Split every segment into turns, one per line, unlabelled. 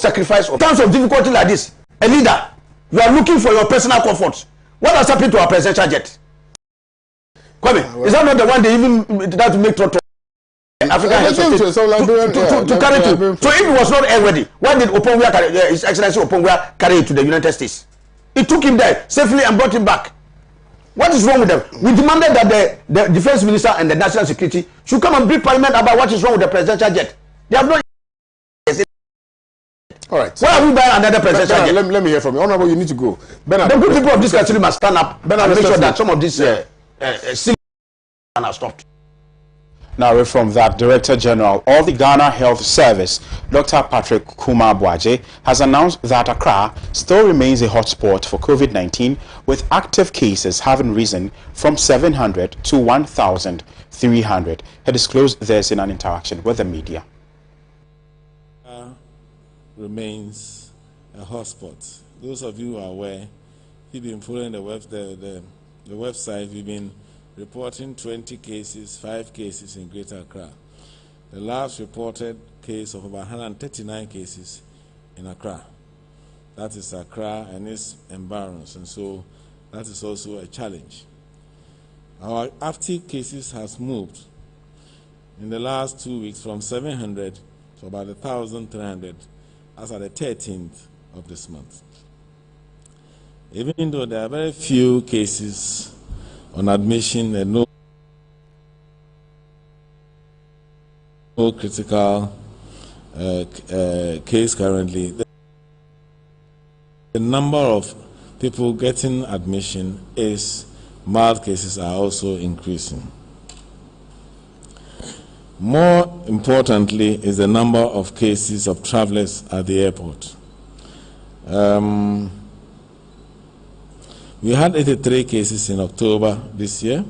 sacrifice. In times of difficulty like this, a leader, you are looking for your personal comfort. What has happened to our presidential jet? Kwame, is that not the one they even that to make to African heads of state to carry to? So if it was not airworthy, why did Oponwia carry His Excellency Oponwia carry it to the United States? It took him there safely and brought him back. What is wrong with them? We demanded that the defense minister and the national security should come and brief parliament about what is wrong with the presidential jet. They have not.
All right.
Why are we buying another presidential jet?
Let me hear from you. Honorable, you need to go.
The good people of this country must stand up and make sure that some of these are stopped.
Now, from that, Director General of the Ghana Health Service, Dr. Patrick Kumar-Boaje, has announced that Accra still remains a hotspot for COVID-19, with active cases having risen from 700 to 1,300. He disclosed this in an interaction with the media.
Remains a hotspot. Those of you who are aware, you've been following the website, we've been reporting 20 cases, 5 cases in Greater Accra. The last reported case of about 139 cases in Accra. That is Accra and its environs, and so that is also a challenge. Our active cases has moved in the last 2 weeks from 700 to about 1,300 as at the 13th of this month. Even though there are very few cases on admission and no critical case currently, the number of people getting admission is mild cases are also increasing. More importantly is the number of cases of travelers at the airport. We had 83 cases in October this year,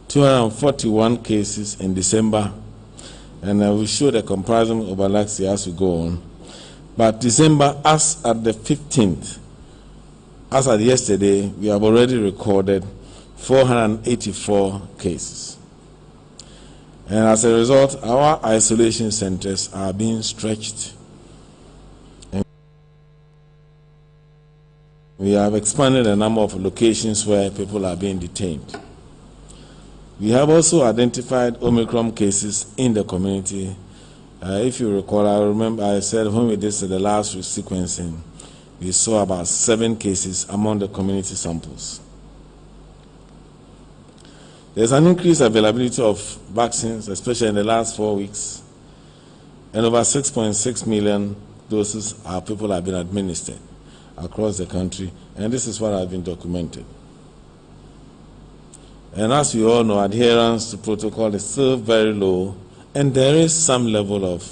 241 cases in December, and we show the comparison over last year as we go on. But December, as at the 15th, as at yesterday, we have already recorded 484 cases. And as a result, our isolation centers are being stretched. We have expanded the number of locations where people are being detained. We have also identified Omicron cases in the community. If you recall, I remember I said when we did the last sequencing, we saw about 7 cases among the community samples. There's an increased availability of vaccines, especially in the last 4 weeks, and over 6.6 million doses of people have been administered across the country, and this is what has been documented. And as we all know, adherence to protocol is still very low, and there is some level of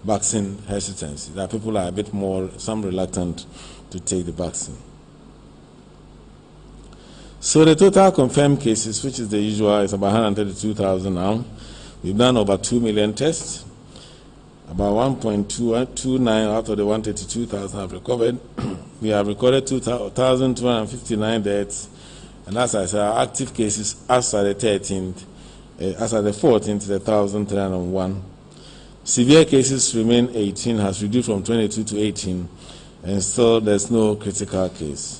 vaccine hesitancy, that people are a bit more, some reluctant to take the vaccine. So the total confirmed cases, which is the usual, is about 132,000 now. We've done over 2 million tests. About 1.29 out of the 132,000 have recovered. We have recorded 2,259 deaths, and as I said, our active cases as at the 13th, as at the 14th, 1,301. Severe cases remain 18, has reduced from 22 to 18, and still there's no critical case.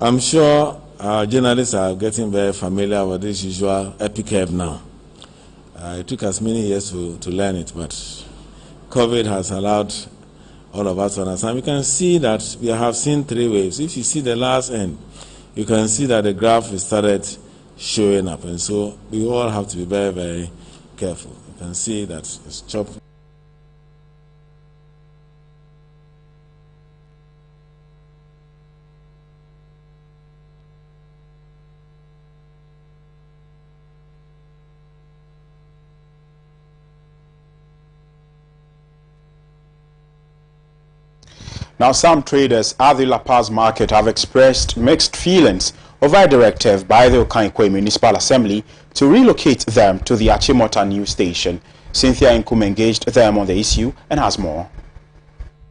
I'm sure our journalists are getting very familiar with this usual epic curve now. It took us many years to learn it, but COVID has allowed all of us to understand. We can see that we have seen 3 waves. If you see the last end, you can see that the graph has started showing up, and so we all have to be very, very careful. You can see that it's chopped.
Now, some traders at the La Paz market have expressed mixed feelings over a directive by the Okankwe Municipal Assembly to relocate them to the Achimota news station. Cynthia Nkum engaged them on the issue and has more.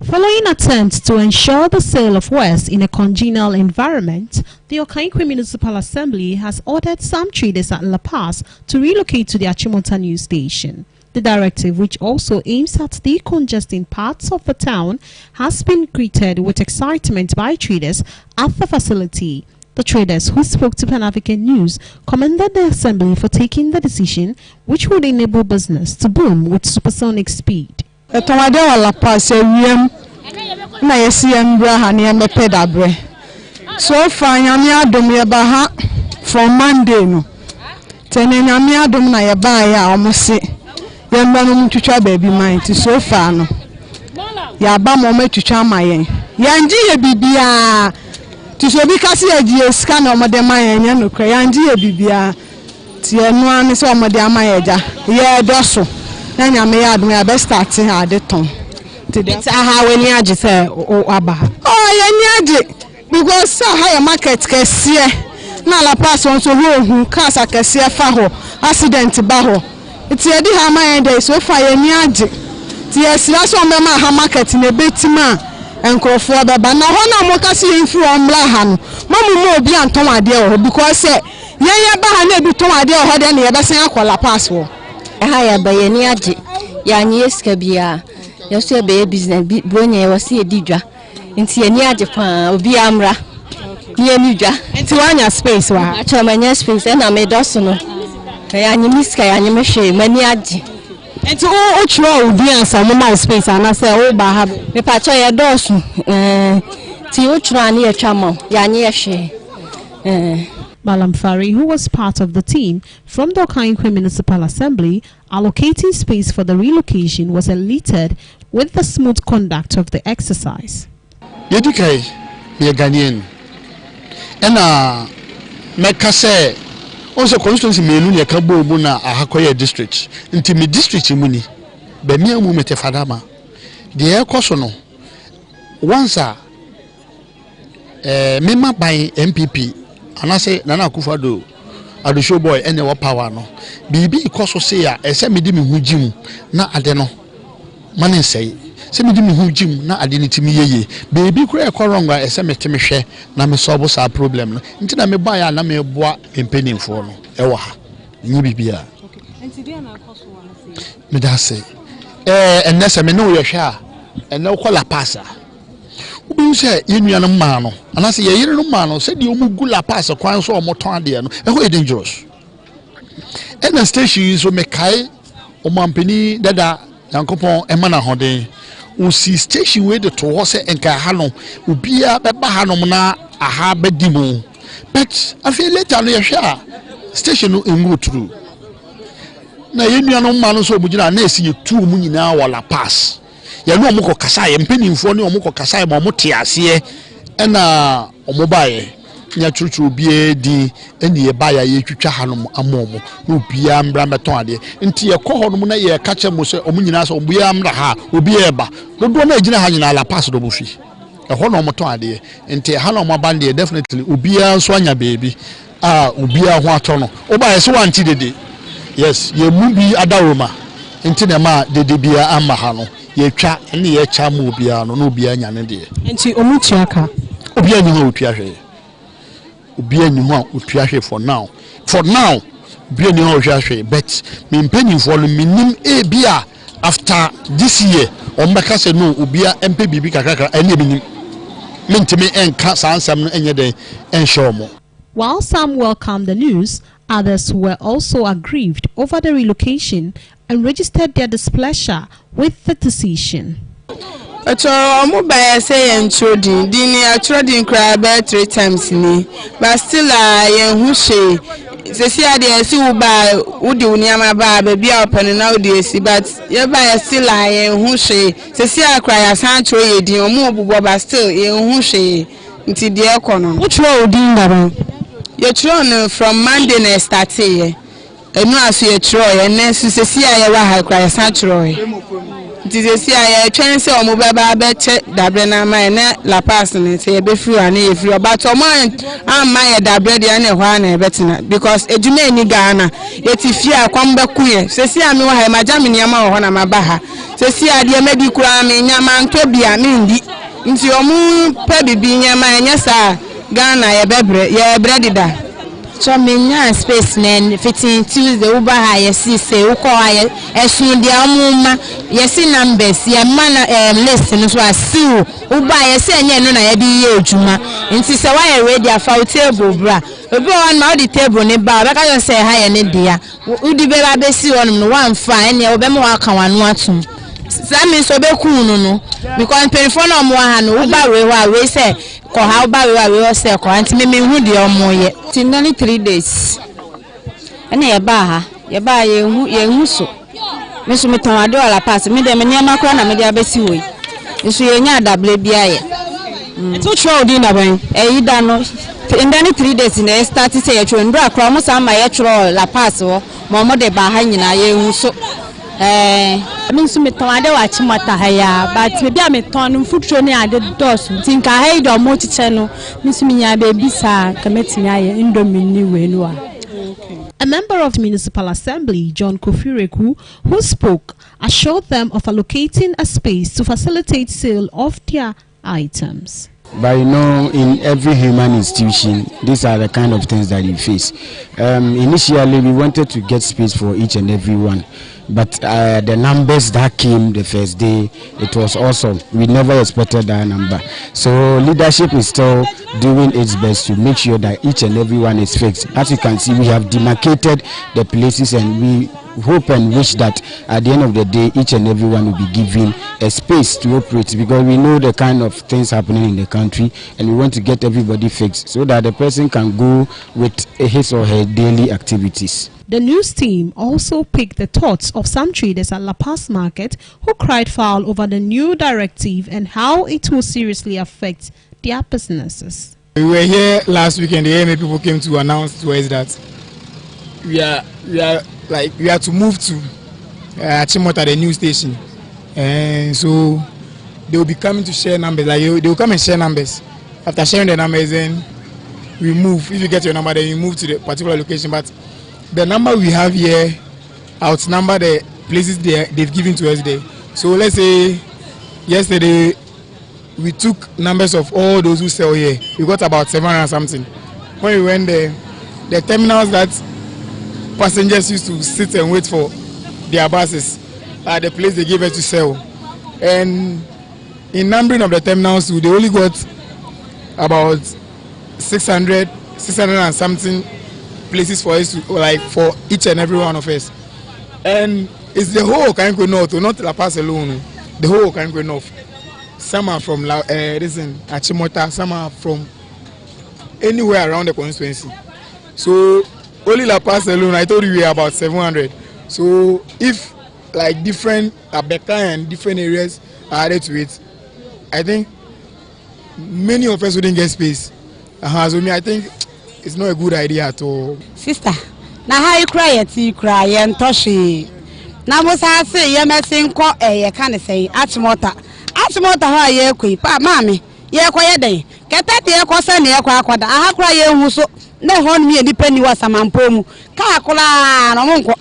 Following attempts to ensure the sale of wares in a congenial environment, the Okankwe Municipal Assembly has ordered some traders at La Paz to relocate to the Achimota news station. The directive, which also aims at decongesting parts of the town, has been greeted with excitement by traders at the facility. The traders who spoke to Pan African News commended the assembly for taking the decision, which would enable business to boom with supersonic speed.
So far, from Monday, no. Tenenamia dom na yebaya omose. Yemba no mutwitwa baby mind so far no. Yaba mo metwitwa mayen. Yanji ye bibia. Ti so bi kase agie ska na omode mayen nya no kra yanji ye bibia. Ti enu ani so omode amayeja. Ye doso. Na nya me ya dum ya be start ha de ton. It's aha we ni age say o aba. Oh ye ni age because sa ha market kese. Na la pass on so hu cars akese fa ho accident ba ho iti edi ha man dey so fa ye ni age ti esira so me ma ha market na betima enkrofo beba na ho na mo kasi influ omla ha no mamu mo obi anton ade ho because ye ba ha na bi ton ade ho de na ye besen akola pass ho ha ya ba ye ni age ya nyi eska bia ye so be business bronya ye wose edidwa nti ye ni age pa obi amra It's one space. Actually, my space, and I made us no. I am miska, I am a many aji. It's all true, dear, some space, and I say, oh, Bahab, the patch I adore. Tiutra near Chamo, Yaniashi.
Malam Fari, who was part of the team from the Okankwe Municipal Assembly, allocating space for the relocation, was elated with the smooth conduct of the exercise.
Yedikai, Ghanaian. Ena meka say also constituency menu ne ka bobu na ahakoye district nti me district mu ni ba mi amu mete fadama de ekoso no once mema by MPP anase Nana Akufo-Addo show boy ene wo power no bibi ikoso say ya ese me di me hujim na ade no mane say se me di me hujim na ade ni timi yeye baby kura e koronga ese me timi hwe na me solve sa problem no nti na me ba ya na me boa empenimfo no e wo ha nyi bibia
okay enti dia na akoso wana say
me da say enese me no ye hwe a ene ko la passa ubi say yenua no ma no anase ye yire no ma no se di omu gula passa kwan so omoton ade no e ho dangerous ena station so me kai o mampeni dada yankopon emana hoden usi station we de to se enka ha no ubia beba ha no na aha bedimu but afi later no ye hwa station no engu true na yenua no ma no so obugina na esi ye tu mu nyina wala pass ye no omko kasa ye mpenimfo ne omko kasa ye mo te ase na omobaye nya chuchu bie di eni ye ba ya ye twitwa hanom amomo no bia mbra meton ade nti ye ko honom na ye ka che mo se omunyina so bia mbra ha obi e ba dodo na agina ha nyina la pass do bofi e ho no moton ade nti hanom abande definitely obi anso anya baby obi a ho ato no oba ye se wanti dede yes ye mu bi adaroma nti na ma dede bia amma ha no ye twa ne ye cha mo obi a no obi anya ne de
nti omutuaka
obi anya no otuahwe obi anyum a otuahwe for now obi anya otuahwe but me mpanimfo no minim e bia after this year ombeka se no obi a mp bibi kakaka ene binim mentime enka sansam no enye den enshow mo.
While some welcomed the news, others were also aggrieved over the relocation and registered their displeasure with the decision.
Omo by say enchodi dini atrodin cry about 3 times ni but still yen hu she se si ade si wo ba wudi uniama ba baby open na wudi esi but ye ba still yen hu she se si akra ya san tro ye din omo obubo ba still yen hu she nti de ekono wo tro odin ngaba ye tro no from Monday na start ye enu aso ye tro ye na se si aye wa ha kra ya san tro ye Dizesi aye twense omo baba beche dabre na ma na la pass ni se be free ani e free but omo amma ye dabre de na ho na betina because ejuma eni Ghana yeti fie akwam be kuye sesi ami wo ha majami ni ama ho na mabaha sesi ade medi kura mi nyama nto bia mi ndi nti omo pe bibi nyama enya sa Ghana ye bebre ye bredida
Chomina space nen fitting Tuesday uba high say uko esun dia muma yesi numbers ya mana list no so asiu uba yesi enye no na ya di ye adwuma nti se wa ready afa table bra obi on ma the table ne ba beka yo say high ne dia udi be ba besi won no wan fa ene obe me wa kan wanu atum sami so be kun no because telephone no mo ha no uba we say ko how ba we say ko anti me hu de omo ye tinani 3 days ene ye ba ha ye ba ye hu so me so me ton ade wala pass me de me niam akwa na me de abesi we nso ye nya adable bia ye to throw din da ban e da no tinani 3 days na start say ye throw ndra akwa mo sa ma ye throw la pass wo mo de ba ha nyina ye hu so minsu meton ade wa ACHIMOTA haya but me bia meton mfutro ni ade dos tinka hay do mo chiche no minsu minya be bisa kametimi aye indomie ni we no a.
A member of the Municipal Assembly, John Kofireku, who spoke, assured them of allocating a space to facilitate sale of their items.
But you know, in every human institution, these are the kind of things that you face. Initially, we wanted to get space for each and every one. But the numbers that came the first day, it was awesome. We never expected that number. So leadership is still doing its best to make sure that each and every one is fixed. As you can see, we have demarcated the places, and we hope and wish that at the end of the day, each and every one will be given a space to operate, because we know the kind of things happening in the country, and we want to get everybody fixed so that the person can go with his or her daily activities.
The news team also picked the thoughts of some traders at La Paz Market who cried foul over the new directive and how it will seriously affect their businesses.
We were here last week, and the AMA people came to announce to us that we are to move to ACHIMOTA, the new station, and so they will be coming to share numbers. Like they will come and share numbers. After sharing the numbers, then we move. If you get your number, then you move to the particular location. But the number we have here outnumber the places they've given to us there. So let's say yesterday we took numbers of all those who sell here. We got about 700 something. When we went there, the terminals that passengers used to sit and wait for their buses are the place they gave us to sell. And in numbering of the terminals, they only got about 600 and something places for us to, like, for each and every one of us. And it's the whole Okankwe North, not La Paz alone. The whole Okankwe North. Some are from ACHIMOTA, some are from anywhere around the constituency. So only La Paz alone, I told you we are about 700. So if like different Abeka and different areas are added to it, I think many of us wouldn't get space. So I think it's not a good idea at all.
Sister, now how you cry and Toshi. Now was I say, you may think, you can't say, ACHIMOTA ha ye kui, pa mami, ye quiet day. Get that dear cosa near Quaquada. I have cried you so no horn me any penny was a mampomu. Cacola, no monko.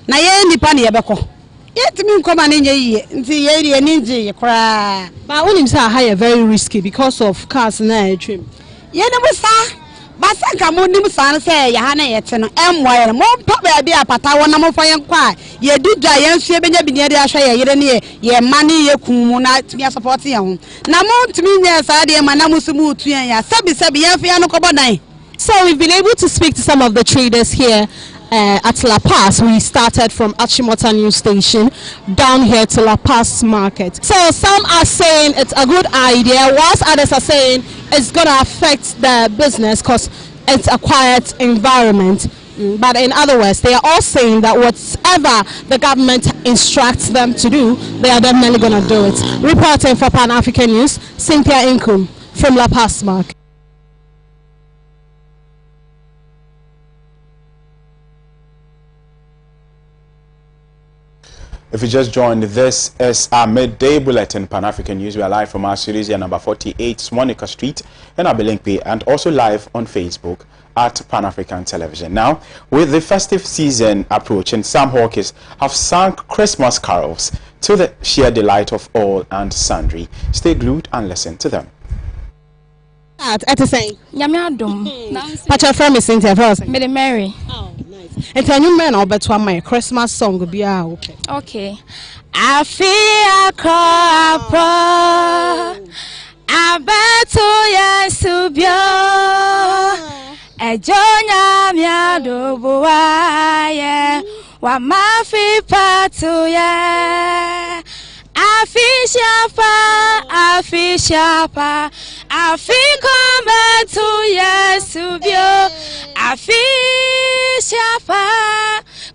Na ye any penny abaco. Yet me come on in ye, the ninja cry.
But when himself higher very risky because of cars and trim.
Ye never saw. But I can't son say, Yana yet, and wire more papa be a patawa number for young quiet. Ye do giants, ye be near the Ashaya, ye money, ye kumuna to be a supporting him. Now, more to me, yes, I dear Manamusumu to ya, Sabi, Fiano Cobonai.
So we've been able to speak to some of the traders here at La Paz. We started from ACHIMOTA News Station down here to La Paz Market. So some are saying it's a good idea, whilst others are saying it's going to affect the business because it's a quiet environment. But in other words, they are all saying that whatever the government instructs them to do, they are definitely going to do it. Reporting for Pan African News, Cynthia Inkum from La Paz Market.
If you just joined, this is our midday bulletin, Pan African News. We are live from our studios here, number 48, Swanika Street, in Abilinkpe, and also live on Facebook at Pan African Television. Now, with the festive season approaching, some hawkers have sung Christmas carols to the sheer delight of all and sundry. Stay glued and listen to them.
At the same.
Yamiadum.
But your friend is Cynthia first.
Mary Mary.
Oh, nice. And tell you man, I'll bet one my Christmas song will be out.
Okay. I feel a crop. I bet to yes to be a jonya miado boy. Wa mafi patu ya. I fish up, I feel come back to yes to be. I fish up,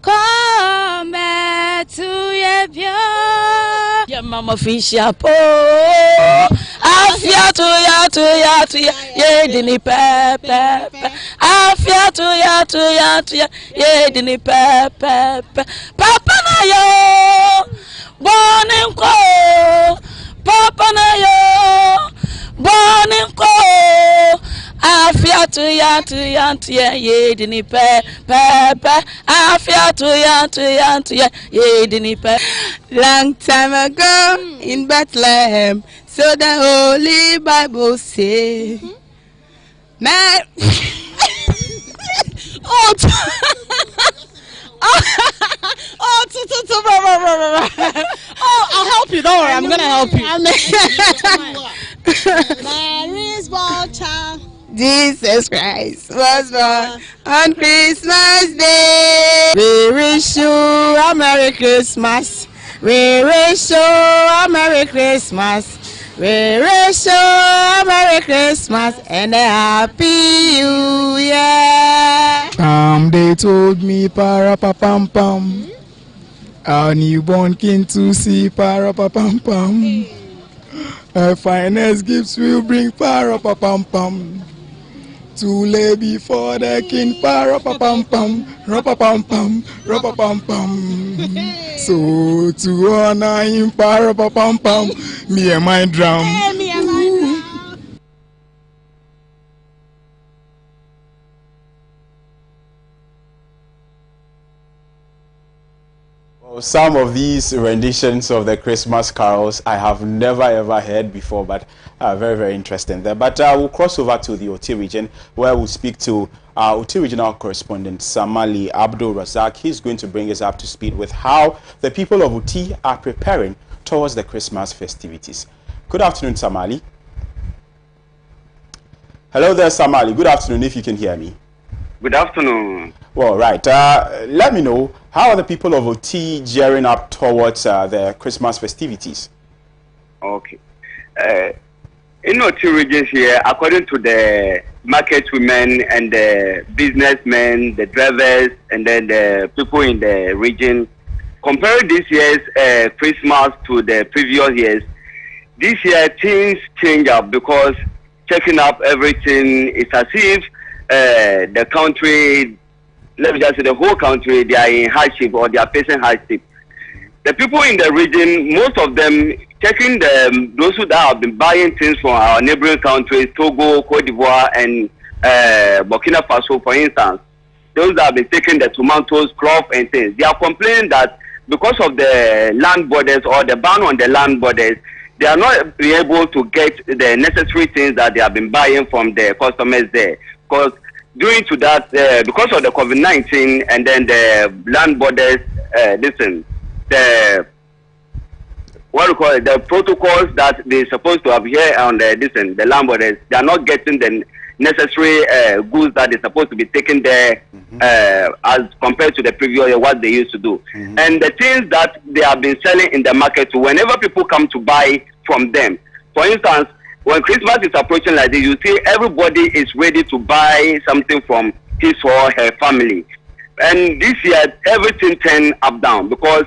come back to you. Yeah, mama fish up. Oh, I fear to ya, yeah, didn't pep. I fear to ya, yeah, didn't pep. Papa na yo. Born in co, Papa na yo. Born in co, I fear to ya, ye didn't pay, I fear to ya, ye didn't pay. Long time ago in Bethlehem, so the Holy Bible say, man.
I'll help you. Don't worry, I'm gonna help you.
Mary's born child.
Jesus Christ was born on Christmas Day. We wish you a Merry Christmas. We wish you a Merry Christmas. We wish you a Merry Christmas and a Happy New Year.
They told me para-pa-pam-pam, our newborn king to see para-pa-pam-pam. Her finest gifts will bring para-pa-pam-pam. To lay before the king para-pa-pam-pam, ra-pa-pam-pam, ra-pa-pam-pam. So to honor him para-pa-pam-pam, me and my drum.
Some of these renditions of the Christmas carols I have never ever heard before, but very, very interesting there. But we'll cross over to the Oti region, where we'll speak to our Oti regional correspondent, Samali Abdul Razak. He's going to bring us up to speed with how the people of Oti are preparing towards the Christmas festivities. Good afternoon, Samali. Hello there, Samali. Good afternoon, if you can hear me.
Good afternoon.
Well, right. Let me know, how are the people of Oti gearing up towards the Christmas festivities?
Okay. In Oti region here, according to the market women and the businessmen, the drivers, and then the people in the region, compare this year's Christmas to the previous years, this year things change up because checking up everything is as if the country, let me just say the whole country, they are in hardship or they are facing hardship. The people in the region, most of them checking those who have been buying things from our neighboring countries, Togo, Cote d'Ivoire, and Burkina Faso, for instance. Those that have been taking the tomatoes, crop, and things. They are complaining that because of the land borders or the ban on the land borders, they are not able to get the necessary things that they have been buying from the customers there. Because due to that, because of the COVID-19 and then the land borders, the protocols that they're supposed to have here on the land borders, they are not getting the necessary goods that they're supposed to be taken there as compared to the previous year, what they used to do. And the things that they have been selling in the market, whenever people come to buy from them, for instance, when Christmas is approaching like this, you see everybody is ready to buy something from his or her family. And this year, everything turned up down because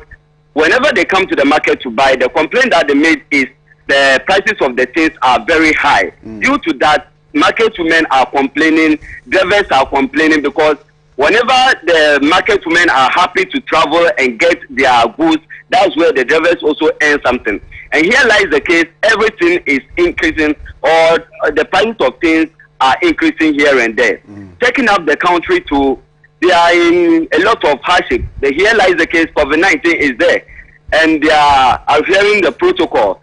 whenever they come to the market to buy, the complaint that they made is the prices of the things are very high. Due to that, market women are complaining, drivers are complaining because whenever the market women are happy to travel and get their goods, that's where the drivers also earn something. And here lies the case, everything is increasing, or the prices of things are increasing here and there. Taking up the country they are in a lot of hardship. Here lies the case, COVID-19 is there, and they are adhering the protocol.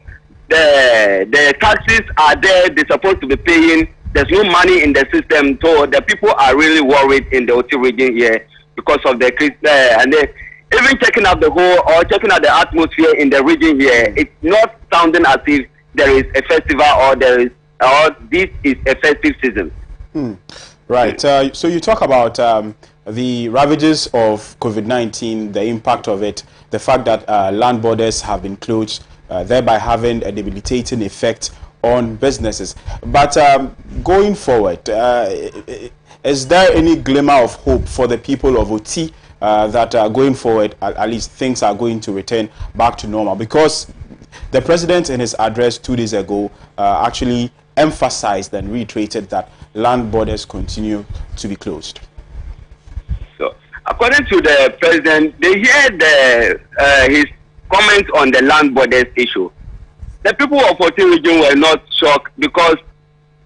The taxes are there, they're supposed to be paying, there's no money in the system. So the people are really worried in the OT region here because of the and even checking out the whole or checking out the atmosphere in the region here, it's not sounding as if there is a festival or this is a festive season.
Right. So you talk about the ravages of COVID-19, the impact of it, the fact that land borders have been closed, thereby having a debilitating effect on businesses. But going forward, is there any glimmer of hope for the people of OT that going forward, at least things are going to return back to normal? Because the president in his address 2 days ago actually emphasized and reiterated that land borders continue to be closed.
So, according to the president, they heard his comments on the land borders issue. The people of OT region were not shocked because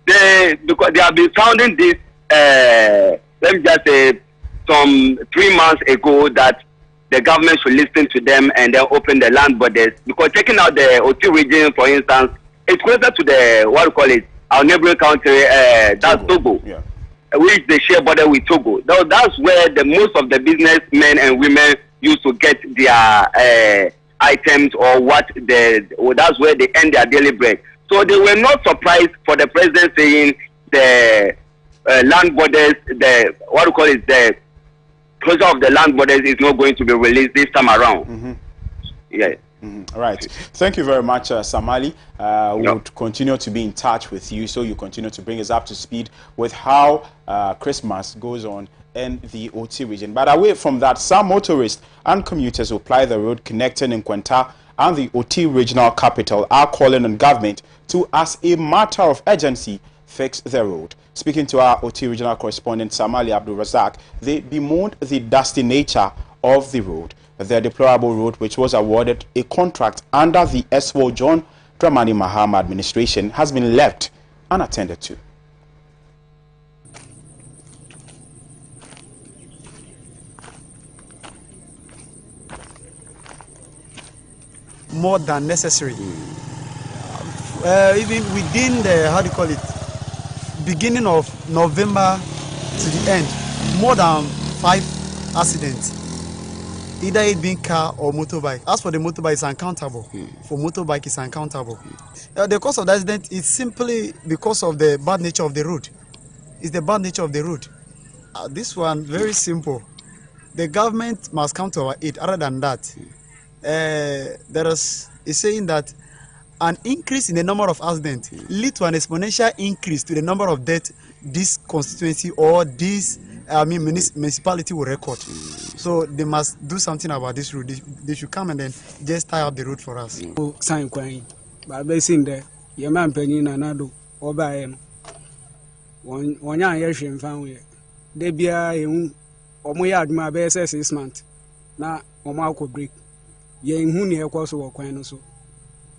they have been sounding this. Let me just say, some 3 months ago that the government should listen to them and then open the land borders. Because checking out the OT region, for instance, it's closer to the our neighboring country, that's Togo, which they share border with Togo. That's where the most of the businessmen and women used to get their items or that's where they earn their daily bread. So they were not surprised for the president saying the land borders, the closure of the land borders is not going to be released this time around. Yeah.
Right. Thank you very much, Samali. We'll continue to be in touch with you, so you continue to bring us up to speed with how Christmas goes on in the OT region. But away from that, some motorists and commuters who ply the road connecting in Nkwanta and the OT regional capital are calling on government to, as a matter of urgency, fix the road. Speaking to our OT regional correspondent Samali Abdul Razak, they bemoaned the dusty nature of the road. The deplorable road, which was awarded a contract under the SWO John Dramani Mahama administration, has been left unattended to.
More than necessary. Even within the, beginning of November to the end, more than 5 accidents. Either it being car or motorbike. As for the motorbike, it's uncountable. For motorbike, it's uncountable. The cause of the accident is simply because of the bad nature of the road. It's the bad nature of the road. This one, very simple. The government must come to our aid. Other than that, there is saying that an increase in the number of accidents lead to an exponential increase to the number of deaths this constituency or this municipality will record. So they must do something about this road. They should come and then just tie up the road for us.
Sign quine, but they seen there. Your man penny and Nado or by him. One young Asian family. They be a or my yard my best 6 months. Now, or Marco break. Ye in who near course or quine so.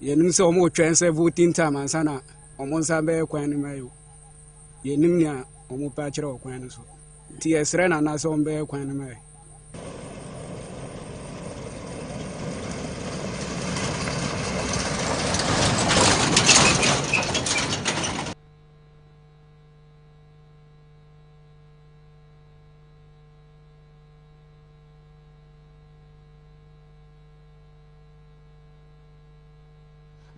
Ye knew so more transfer voting time and sana or Monsabe quine mayo. Ye knew or more patcher or quine so. T.S. Ren and as on bear quine may.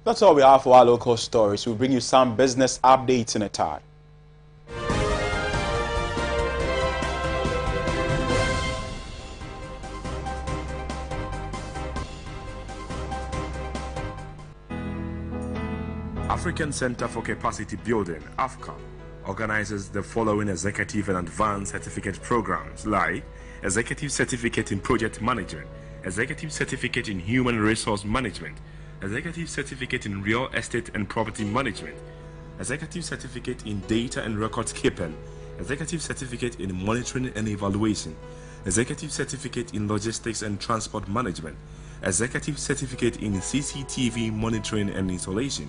That's all we have for our local stories. We'll bring you some business updates in a time.
African Center for Capacity Building, AFCA, organizes the following executive and advanced certificate programs like Executive Certificate in Project Management, Executive Certificate in Human Resource Management, Executive Certificate in Real Estate and Property Management, Executive Certificate in Data and Records Keeping, Executive Certificate in Monitoring and Evaluation, Executive Certificate in Logistics and Transport Management, Executive Certificate in CCTV Monitoring and Installation.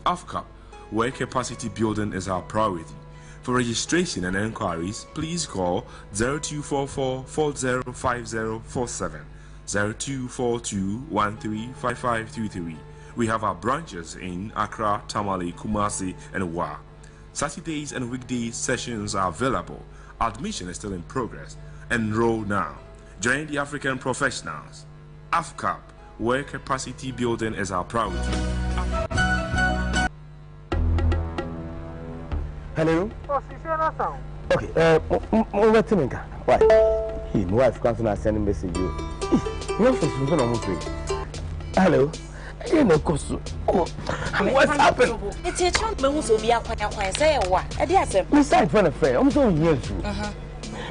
AFCA, where capacity building is our priority. For registration and enquiries, please call 0244 405047. 0242135523. We have our branches in Accra, Tamale, Kumasi, and Wa. Saturdays and weekdays sessions are available. Admission is still in progress. Enroll now. Join the African professionals. AFCAP, where capacity building is our priority.
Hello? Okay, why? My wife comes and send a message. Hello? You know, what's happened?
It's a chunk who will be a quiet say what?
We signed for a friend. I'm so used to.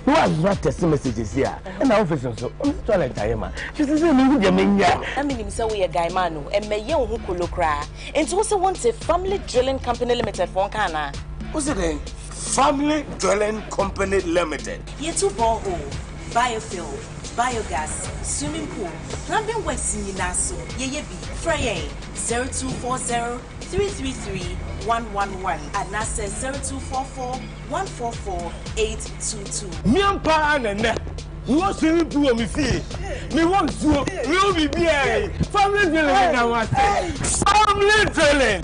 No, I was not testing messages here. And our officer, so I'm trying to tell you, she says, I
mean, so we a guy, Manu, and may young who could look cry. And also wants a family drilling company limited for Kana.
What's the name? Family Drilling Company Limited.
Ye two borehole, biofuel, biogas, swimming pool, plumbing works in Naso, ye be, Frey 0240 333 111 and NASA 0244 144 822.
Miampa and you swimming pool me fee. Me want to be here. Family drilling now. Family drilling.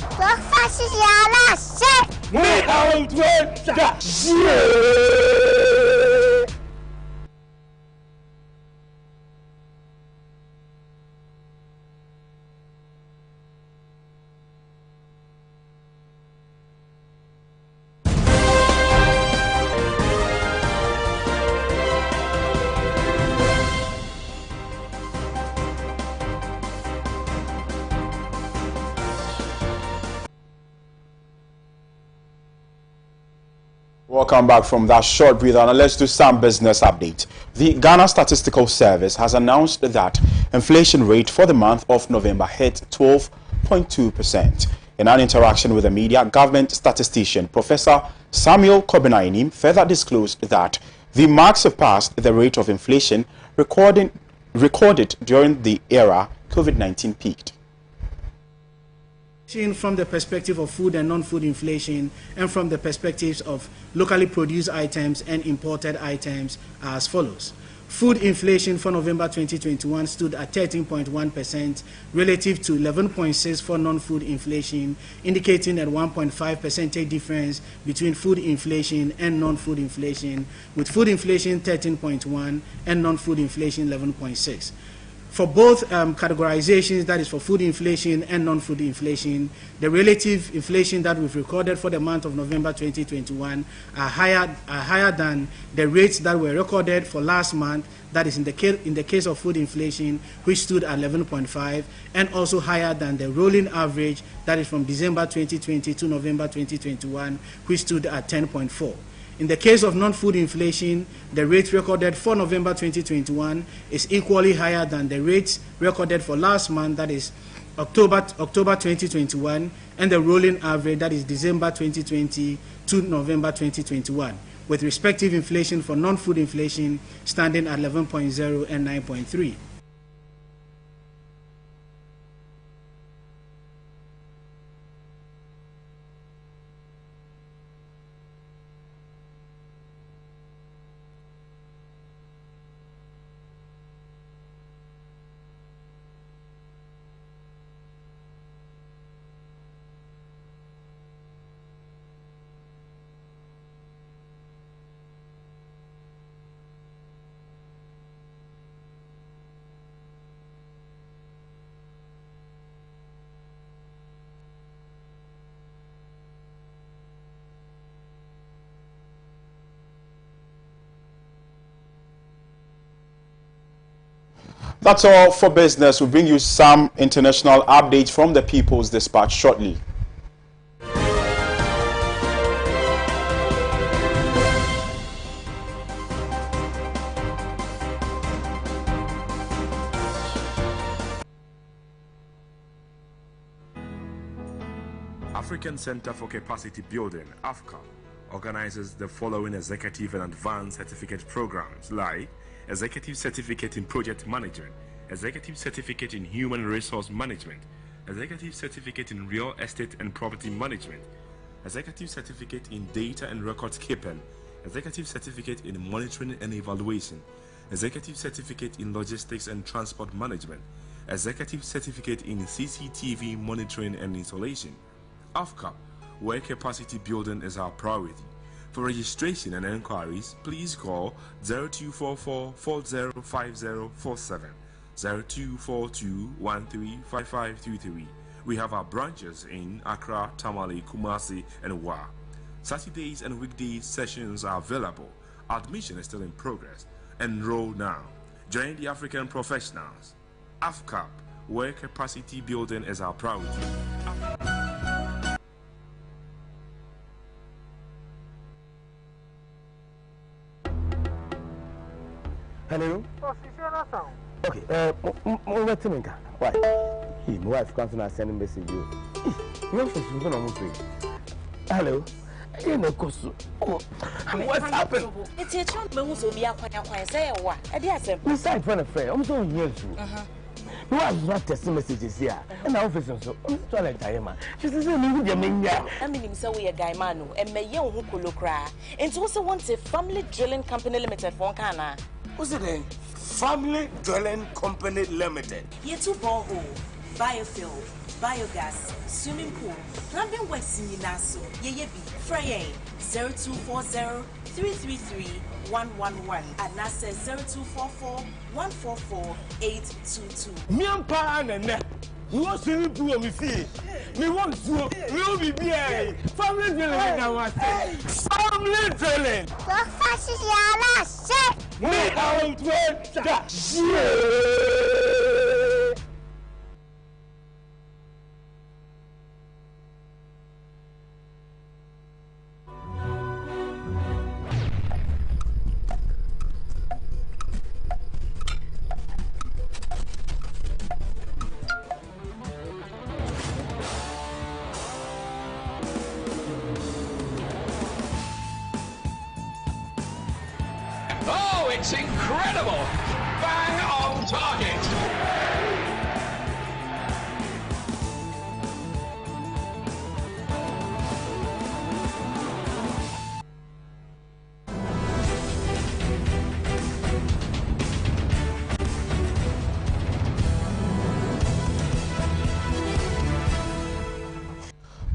Me out that shit.
Welcome back from that short breather. Now let's do some business update. The Ghana Statistical Service has announced that inflation rate for the month of November hit 12.2%. In an interaction with the media, government statistician Professor Samuel Kobinainim further disclosed that the marks surpassed the rate of inflation recorded during the era COVID-19 peaked.
From the perspective of food and non-food inflation, and from the perspectives of locally produced items and imported items are as follows. Food inflation for November 2021 stood at 13.1% relative to 11.6% for non-food inflation, indicating a 1.5 percentage difference between food inflation and non-food inflation, with food inflation 13.1% and non-food inflation 11.6%. For both categorizations, that is for food inflation and non-food inflation, the relative inflation that we've recorded for the month of November 2021 are higher than the rates that were recorded for last month, that is in the case of food inflation, which stood at 11.5%, and also higher than the rolling average, that is from December 2020 to November 2021, which stood at 10.4%. In the case of non-food inflation, the rate recorded for November 2021 is equally higher than the rates recorded for last month, that is October 2021, and the rolling average, that is December 2020 to November 2021, with respective inflation for non-food inflation standing at 11.0 and 9.3.
That's all for business. We'll bring you some international updates from the People's Dispatch shortly.
African Center for Capacity Building, AFCAP, organizes the following executive and advanced certificate programs like Executive Certificate in Project Management, Executive Certificate in Human Resource Management, Executive Certificate in Real Estate and Property Management, Executive Certificate in Data and Records Keeping, Executive Certificate in Monitoring and Evaluation, Executive Certificate in Logistics and Transport Management, Executive Certificate in CCTV Monitoring and Installation. AFCAP where capacity building is our priority. For registration and enquiries, please call 0244 405047, 0242 135523. We have our branches in Accra, Tamale, Kumasi, and Wa. Saturdays and weekdays sessions are available. Admission is still in progress. Enroll now. Join the African professionals. AFCAP, where capacity building is our priority.
Hello? Okay, why? My wife comes and send a message. Hello? What's happened?
It's a chunk, but also be a quiet say what? I dare say,
beside friend of friend, I'm so near you. You are not testing messages here, and our officer so toilet time. She says, I
mean, so we a guy manu, and may young who could look cry. And also wants a family drilling company limited for Kana.
What's it then? Family Drilling Company Limited.
Ye two borehole, biofuel, biogas, swimming pool, plumbing works in Naso, ye be, Frey 0240 333 111 and NASA 0244 144 822.
Miampa and you want swimming pool on me fee. Me want to will be family drilling now. Family drilling.
The first is your last shit.
Me out with that shit.
Oh, it's incredible! Bang on target!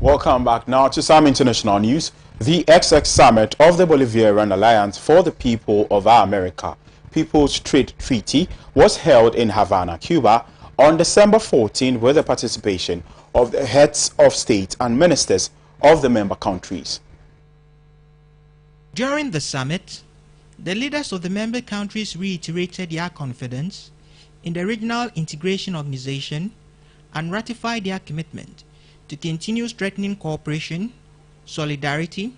Welcome back now to some international news. The XX Summit of the Bolivarian Alliance for the People of America, People's Trade Treaty, was held in Havana, Cuba on December 14 with the participation of the heads of state and ministers of the member countries.
During the summit, the leaders of the member countries reiterated their confidence in the Regional Integration Organization and ratified their commitment to continue strengthening cooperation, solidarity,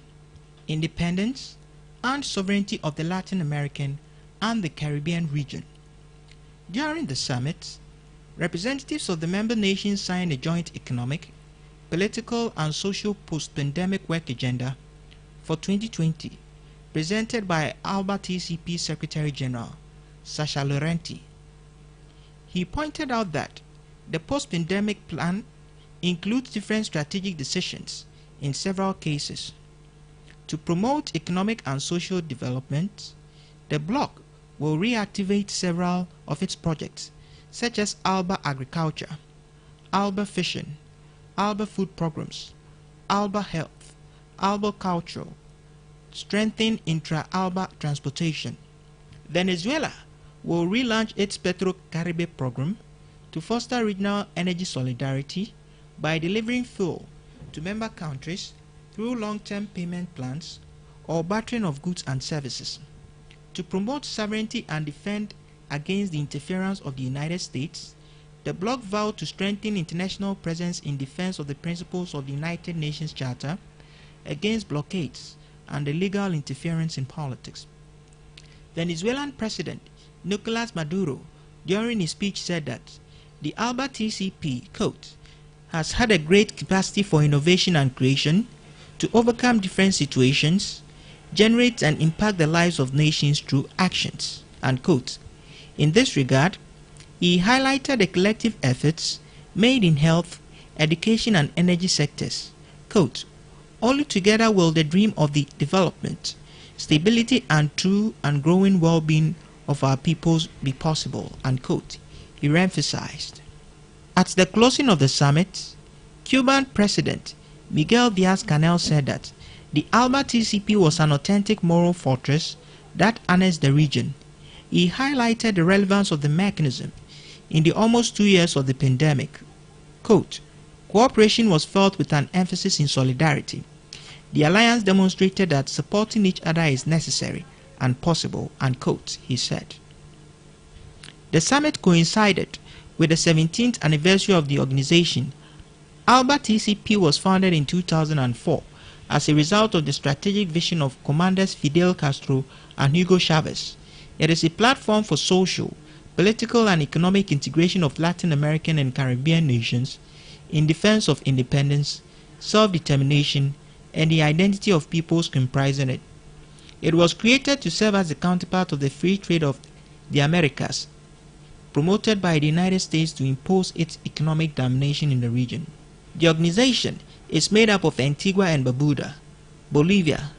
independence, and sovereignty of the Latin American and the Caribbean region. During the summit, representatives of the member nations signed a joint economic, political, and social post-pandemic work agenda for 2020, presented by ALBA TCP Secretary General Sasha Laurenti. He pointed out that the post-pandemic plan includes different strategic decisions in several cases. To promote economic and social development, the bloc will reactivate several of its projects, such as ALBA Agriculture, ALBA Fishing, ALBA Food Programs, ALBA Health, ALBA Cultural, strengthen intra-ALBA transportation. Venezuela will relaunch its Petro-Caribe program to foster regional energy solidarity by delivering fuel to member countries through long-term payment plans or bartering of goods and services. To promote sovereignty and defend against the interference of the United States, the bloc vowed to strengthen international presence in defense of the principles of the United Nations Charter against blockades and illegal interference in politics. Venezuelan President Nicolas Maduro, during his speech, said that the ALBA TCP, quote, has had a great capacity for innovation and creation to overcome different situations, generate and impact the lives of nations through actions, unquote. In this regard, he highlighted the collective efforts made in health, education and energy sectors. Quote, only together will the dream of the development, stability and true and growing well-being of our peoples be possible, unquote, he emphasized. At the closing of the summit, Cuban President Miguel Diaz-Canel said that the Alba TCP was an authentic moral fortress that harnessed the region. He highlighted the relevance of the mechanism in the almost 2 years of the pandemic. Quote, cooperation was felt with an emphasis in solidarity. The alliance demonstrated that supporting each other is necessary and possible, unquote, he said. The summit coincided with the 17th anniversary of the organization. Alba TCP was founded in 2004 as a result of the strategic vision of Commanders Fidel Castro and Hugo Chavez. It is a platform for social, political and economic integration of Latin American and Caribbean nations in defense of independence, self-determination, and the identity of peoples comprising it. It was created to serve as the counterpart of the free trade of the Americas, promoted by the United States to impose its economic domination in the region. The organization is made up of Antigua and Barbuda, Bolivia,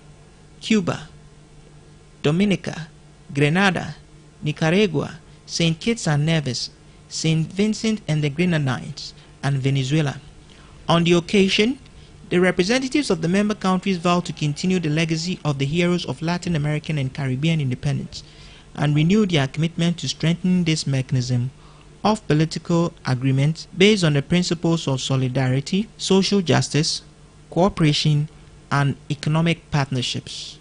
Cuba, Dominica, Grenada, Nicaragua, St. Kitts and Nevis, St. Vincent and the Grenadines, and Venezuela. On the occasion, the representatives of the member countries vowed to continue the legacy of the heroes of Latin American and Caribbean independence and renew their commitment to strengthening this mechanism of political agreement based on the principles of solidarity, social justice, cooperation, and economic partnerships.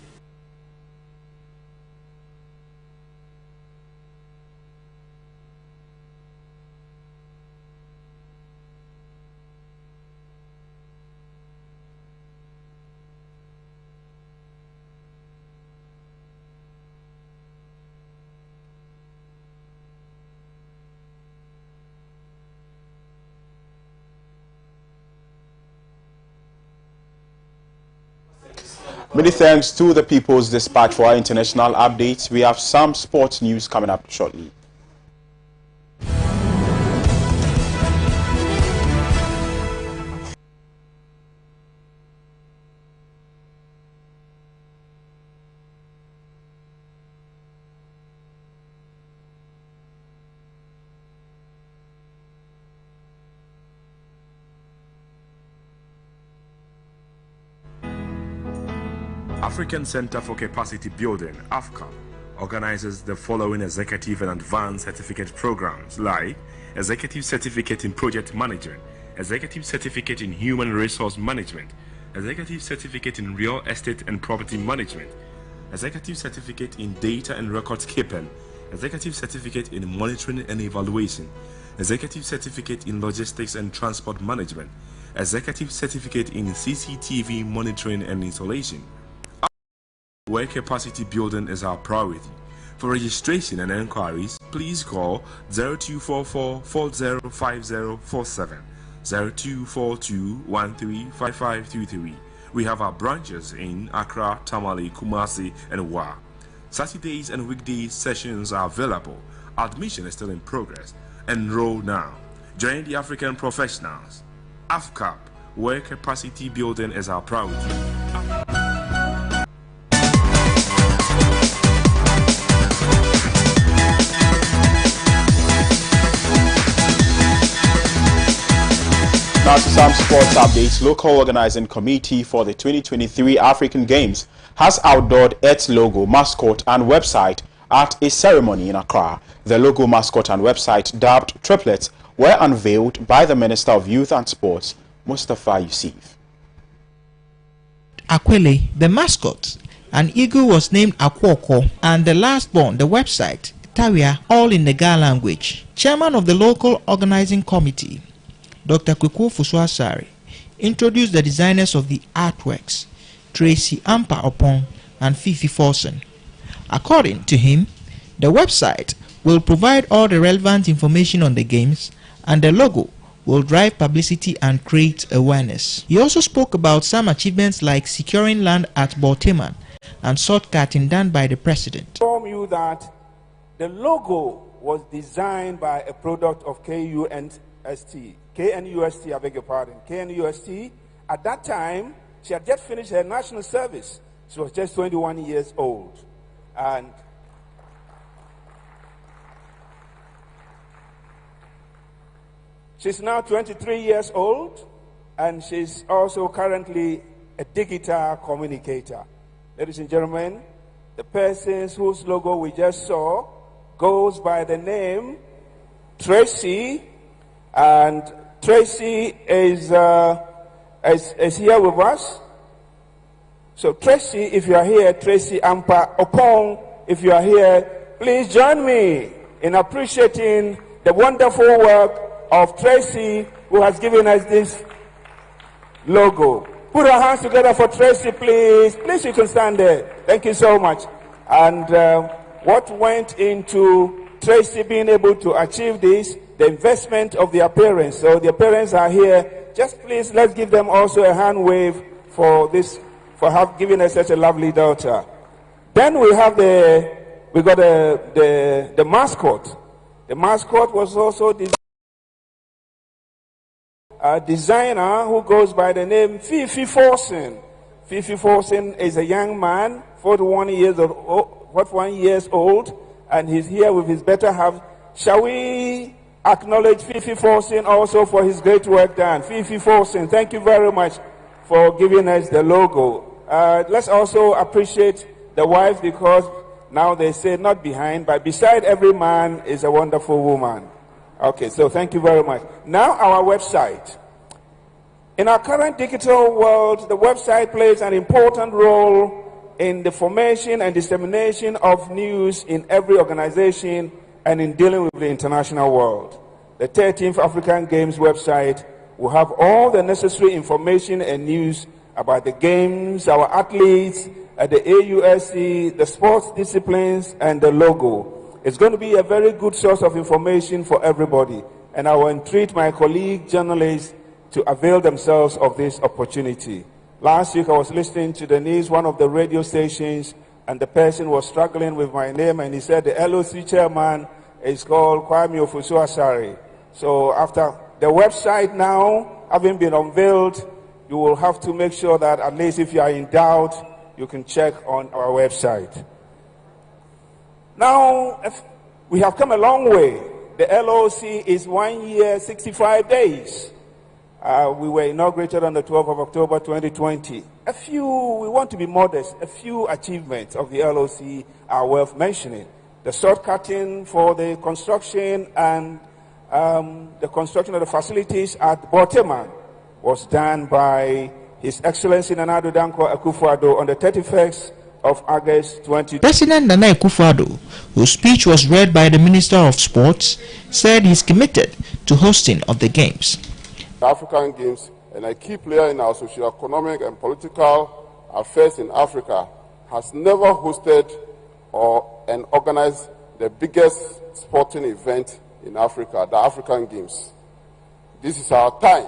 Many thanks to the People's Dispatch for our international updates. We have some sports news coming up shortly.
African Center for Capacity Building, AFCA, organizes the following executive and advanced certificate programs like Executive Certificate in Project Management, Executive Certificate in Human Resource Management, Executive Certificate in Real Estate and Property Management, Executive Certificate in Data and Records Keeping, Executive Certificate in Monitoring and Evaluation, Executive Certificate in Logistics and Transport Management, Executive Certificate in CCTV Monitoring and Installation. Where capacity building is our priority. For registration and enquiries, please call 0244 405047, 0242 135523. We have our branches in Accra, Tamale, Kumasi, and Wa. Saturdays and weekdays sessions are available. Admission is still in progress. Enroll now. Join the African professionals. AFCAP, where capacity building is our priority.
Now to some sports updates. Local organizing committee for the 2023 African Games has outdoored its logo, mascot and website at a ceremony in Accra. The logo, mascot and website, dubbed Triplets, were unveiled by the Minister of Youth and Sports, Mustafa Yusuf.
Akwele, the mascot, an eagle was named Akwoko, and the last born, the website, Tawia, all in the Ga language. Chairman of the local organizing committee, Dr. Kweku Fusuasari, introduced the designers of the artworks, Tracy Ampa-Opon and Fifi Forson. According to him, the website will provide all the relevant information on the games, and the logo will drive publicity and create awareness. He also spoke about some achievements like securing land at Baltimore and shortcutting done by the president.
Inform you that the logo was designed by a product of KNUST, I beg your pardon, KNUST. At that time, she had just finished her national service. She was just 21 years old. And she's now 23 years old. and she's also currently a digital communicator. Ladies and gentlemen, the person whose logo we just saw goes by the name Tracy, and Tracy is here with us. So Tracy, if you are here, Tracy Ampa Okong, if you are here, please join me in appreciating the wonderful work of Tracy, who has given us this logo. Put our hands together for Tracy, please. Please, you can stand there. Thank you so much. And what went into Tracy being able to achieve this, the investment of their parents. So their parents are here. Just please, let's give them also a hand wave for this, for giving us such a lovely daughter. Then we have the mascot. The mascot was also a designer who goes by the name Fifi Forsen. Fifi Forsen is a young man, 41 years old, and he's here with his better half. Shall we acknowledge Fifi Forsen also for his great work done? Fifi Forsen, thank you very much for giving us the logo. Let's also appreciate the wife, because now they say not behind, but beside every man is a wonderful woman. Okay, so thank you very much. Now our website. In our current digital world, the website plays an important role in the formation and dissemination of news in every organization and in dealing with the international world. The 13th African Games website will have all the necessary information and news about the games, our athletes, the AUSC, the sports disciplines, and the logo. It's going to be a very good source of information for everybody, and I will entreat my colleague journalists to avail themselves of this opportunity. Last week I was listening to the news, one of the radio stations, and the person was struggling with my name, and he said the LOC chairman is called Kwame Ofusu-Asare. So after the website now having been unveiled, you will have to make sure that at least if you are in doubt, you can check on our website. Now, we have come a long way. The LOC is 1 year, 65 days. We were inaugurated on the 12th of October 2020. We want to be modest, a few achievements of the LOC are worth mentioning. The short-cutting for the construction and the construction of the facilities at Bortema was done by His Excellency Nana Addo Dankwa Akufo-Addo on the 31st of August 2020.
President Nana Akufo-Addo, whose speech was read by the Minister of Sports, said he's committed to hosting of the Games.
The African Games, and a key player in our socio-economic and political affairs in Africa, has never hosted and organized the biggest sporting event in Africa, the African Games. This is our time.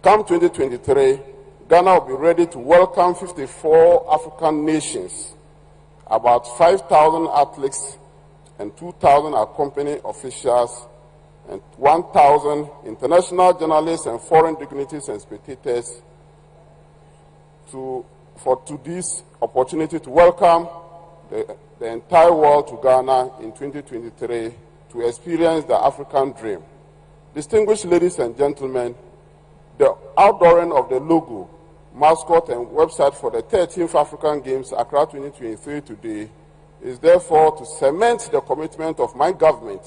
Come 2023, Ghana will be ready to welcome 54 African nations, about 5,000 athletes and 2,000 accompanying officials, and 1,000 international journalists and foreign dignitaries and spectators to this opportunity to welcome the entire world to Ghana in 2023 to experience the African dream. Distinguished ladies and gentlemen, the outdooring of the logo, mascot, and website for the 13th African Games Accra 2023 today is therefore to cement the commitment of my government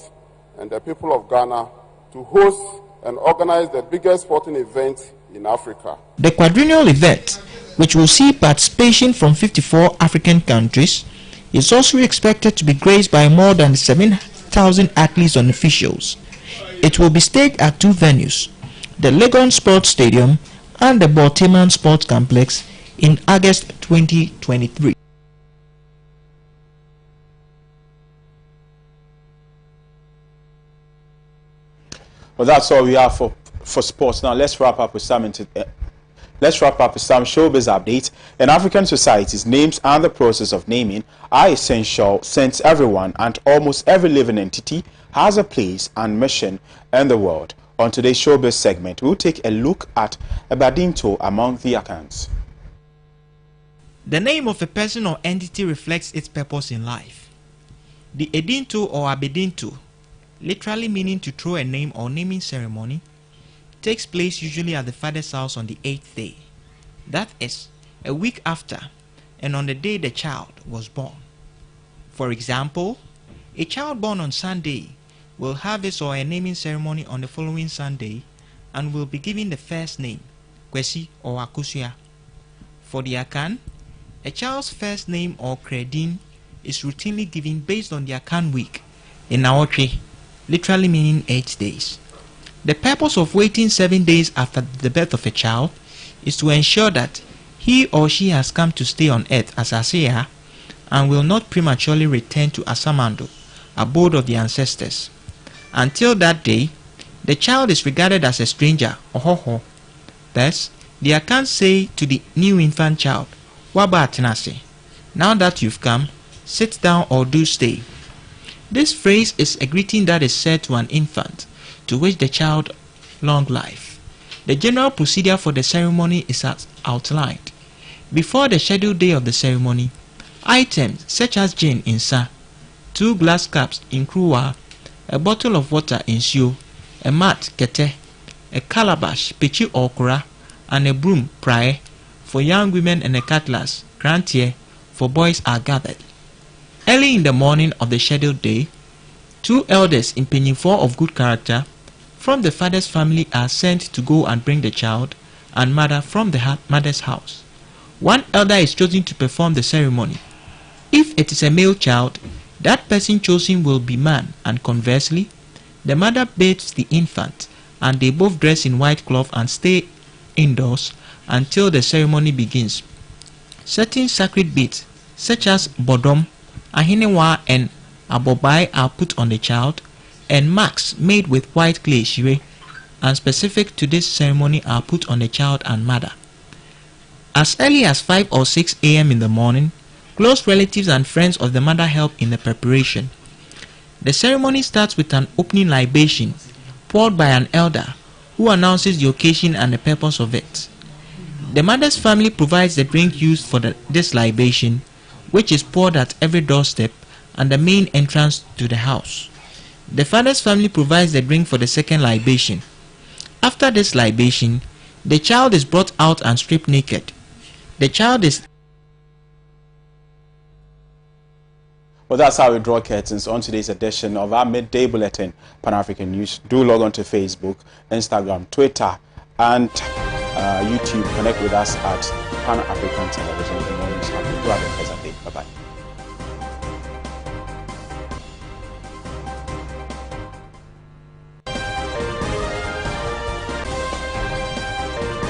and the people of Ghana to host and organize the biggest sporting event in Africa.
The quadrennial event, which will see participation from 54 African countries, is also expected to be graced by more than 7,000 athletes and officials. It will be staged at two venues, the Legon Sports Stadium and the Bortema Sports Complex in August 2023.
Well, that's all we have for sports. Now let's wrap up with some showbiz updates. In African societies, names and the process of naming are essential since everyone and almost every living entity has a place and mission in the world. On today's showbiz segment, we'll take a look at a Badinto among the accounts.
The name of a person or entity reflects its purpose in life. The Edinto or Abedinto, literally meaning to throw a name or naming ceremony, takes place usually at the father's house on the 8th day. That is, a week after and on the day the child was born. For example, a child born on Sunday will have his or her naming ceremony on the following Sunday and will be given the first name, Kwesi or Akusua. For the Akan, a child's first name or Kredin is routinely given based on the Akan week in Aotwe, literally meaning 8 days. The purpose of waiting 7 days after the birth of a child is to ensure that he or she has come to stay on earth as Aseya and will not prematurely return to Asamando, abode of the ancestors. Until that day, the child is regarded as a stranger, ohoho. Thus, the Akan say to the new infant child, Waba Atenase, now that you've come, sit down or do stay. This phrase is a greeting that is said to an infant to wish the child long life. The general procedure for the ceremony is as outlined. Before the scheduled day of the ceremony, items such as gin in sa, 2 glass cups in kruwa, a bottle of water in sio, a mat kete, a calabash pechi okra, and a broom prae for young women and a cutlass grantier for boys are gathered. Early in the morning of the scheduled day, 2 elders in Penyinfor of good character from the father's family are sent to go and bring the child and mother from the mother's house. 1 elder is chosen to perform the ceremony. If it is a male child, that person chosen will be man, and conversely, the mother bathes the infant, and they both dress in white cloth and stay indoors until the ceremony begins. Certain sacred beads, such as bodom, ahinewa, and abobai are put on the child, and marks made with white clay shire and specific to this ceremony are put on the child and mother. As early as 5 or 6 a.m. in the morning, close relatives and friends of the mother help in the preparation. The ceremony starts with an opening libation poured by an elder who announces the occasion and the purpose of it. The mother's family provides the drink used for this libation, which is poured at every doorstep and the main entrance to the house. The father's family provides the drink for the second libation. After this libation, the child is brought out and stripped naked. The child is...
Well, that's how we draw curtains on today's edition of our midday bulletin, Pan-African News. Do log on to Facebook, Instagram, Twitter, and YouTube. Connect with us at Pan-African Television. Do have a pleasant day. Bye-bye.